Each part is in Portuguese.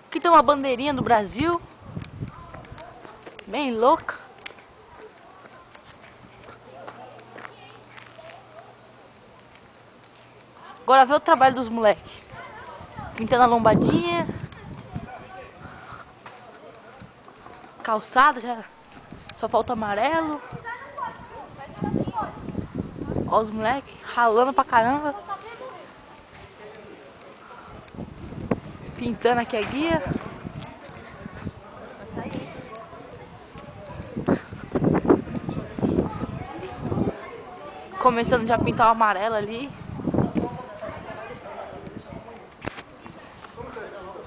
Aqui tem uma bandeirinha do Brasil. Bem louca. Agora vê o trabalho dos moleques. Pintando a lombadinha. Calçada, já só falta amarelo. Ó os moleques ralando pra caramba. Pintando aqui a guia. Começando já a pintar o amarelo ali.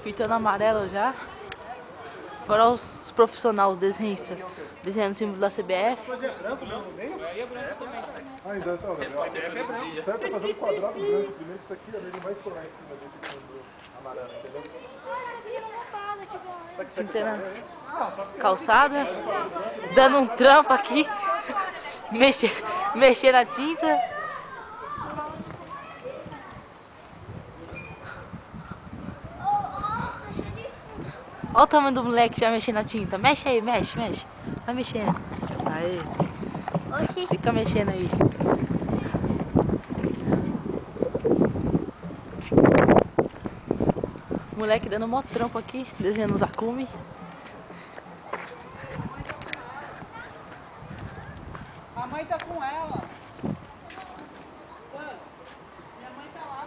Pintando amarelo já. Agora os profissionais, os desenhistas, desenhando o símbolo da CBF. Ainda tá, certo, tá fazendo quadrado branco primeiro, isso aqui, ele vai explorar em cima desse fundo amarelo, entendeu? Pintando a calçada, dando um trampo aqui, mexer na tinta. Olha o tamanho do moleque já mexendo na tinta. Mexe aí, mexe. Vai mexendo. Aí. Fica mexendo aí. Moleque dando mó trampo aqui, desenhando os Akumi. A mãe tá com ela. Minha mãe tá lá.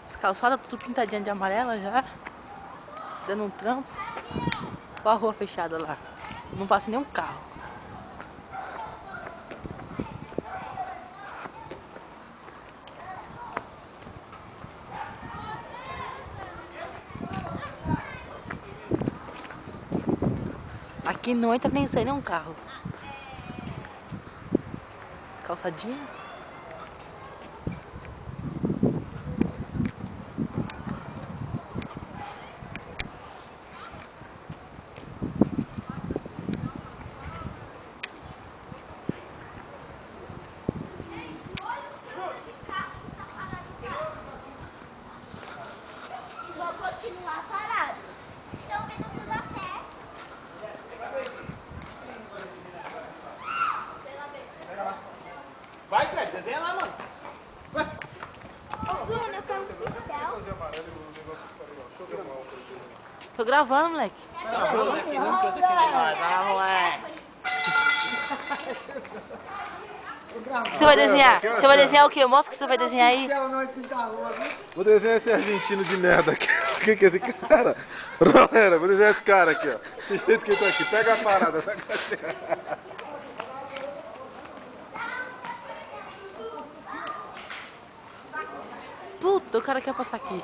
As calçadas tudo pintadinha de amarela já. Dando um trampo. Olha a rua fechada lá. Não passa nenhum carro. Aqui não entra nem sai nenhum carro. As calçadinhas. Vou continuar parado. Estão vendo tudo a pé. Vai, Cléber, desenha lá, mano. Vai. Ô, Bruno, eu quero um pincel. Fazer amarelo e o negócio fica legal. Deixa eu ver uma outra coisa. Tô gravando, moleque. Cruza aqui, vamos cruzar aqui. Vai lá, moleque. Você vai desenhar? Você vai desenhar o quê? Mostra o que você vai desenhar aí. Vou desenhar esse argentino de merda aqui. O que é esse cara? Galera, vou desenhar esse cara aqui, ó. Desse jeito que ele tá aqui. Pega a parada, pega a... Puta, o cara quer passar aqui.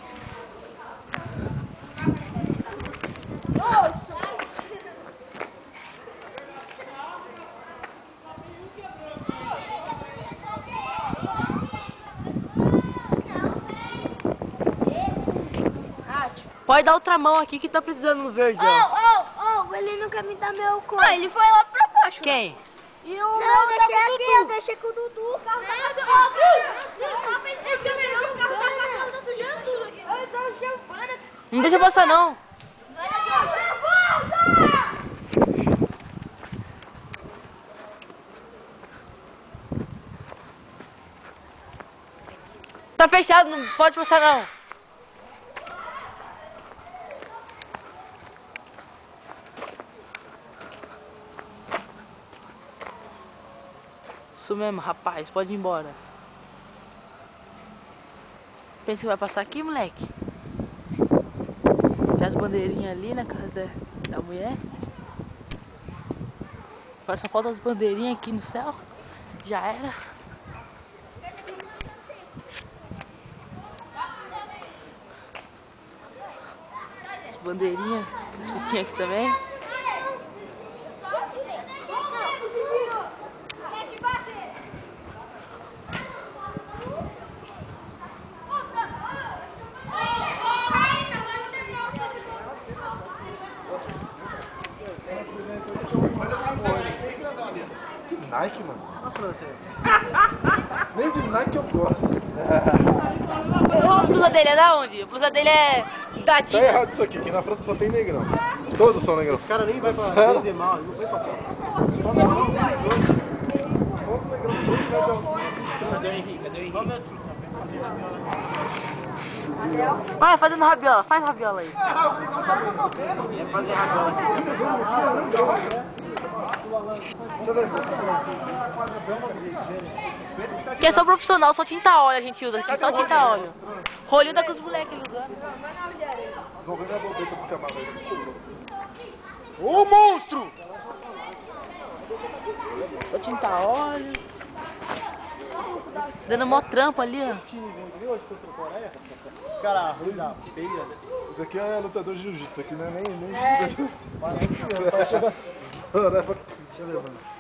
Pode dar outra mão aqui que tá precisando no verde, ó. Ele não quer me dar meu corpo. Ah, ele foi lá pra baixo. Quem? E o Não, meu eu deixei tá com aqui, tudo. eu deixei com o Dudu. Os carros tá passando. Esse meu, os carros tá passando, tá sujando tudo aqui. Eu tô chamando. Não deixa passar, não. Vai deixar volta! Tá fechado, não pode passar, não. Isso mesmo, rapaz, pode ir embora. Pensa que vai passar aqui, moleque? Tem as bandeirinhas ali na casa da mulher. Agora só falta as bandeirinhas aqui no céu. Já era. As bandeirinhas, as fitinhas aqui também. Nike, mano. Olha pra você. Nem de Nike eu gosto. A blusa dele é da onde? A blusa dele é da Tá Adidas. errado isso aqui, que na França só tem negrão. Todos são negrão. Os caras nem vai pra Benzema, ele não foi pra cá. Cadê o Henrique? Cadê o Henrique? Vai fazendo rabiola, faz rabiola aí. Porque eu sou profissional, só tinta óleo a gente usa aqui, só tinta óleo. Rolinho tá com os moleques ali usando. Vão ver minha boleta pro camarada aí. Ô monstro! Só tinta óleo. Dando mó trampo ali, ó. Os caras ruins da feira. Isso aqui é lutador de jiu-jitsu, isso aqui não é nem... Parece que tá chegando. Deixa eu levar.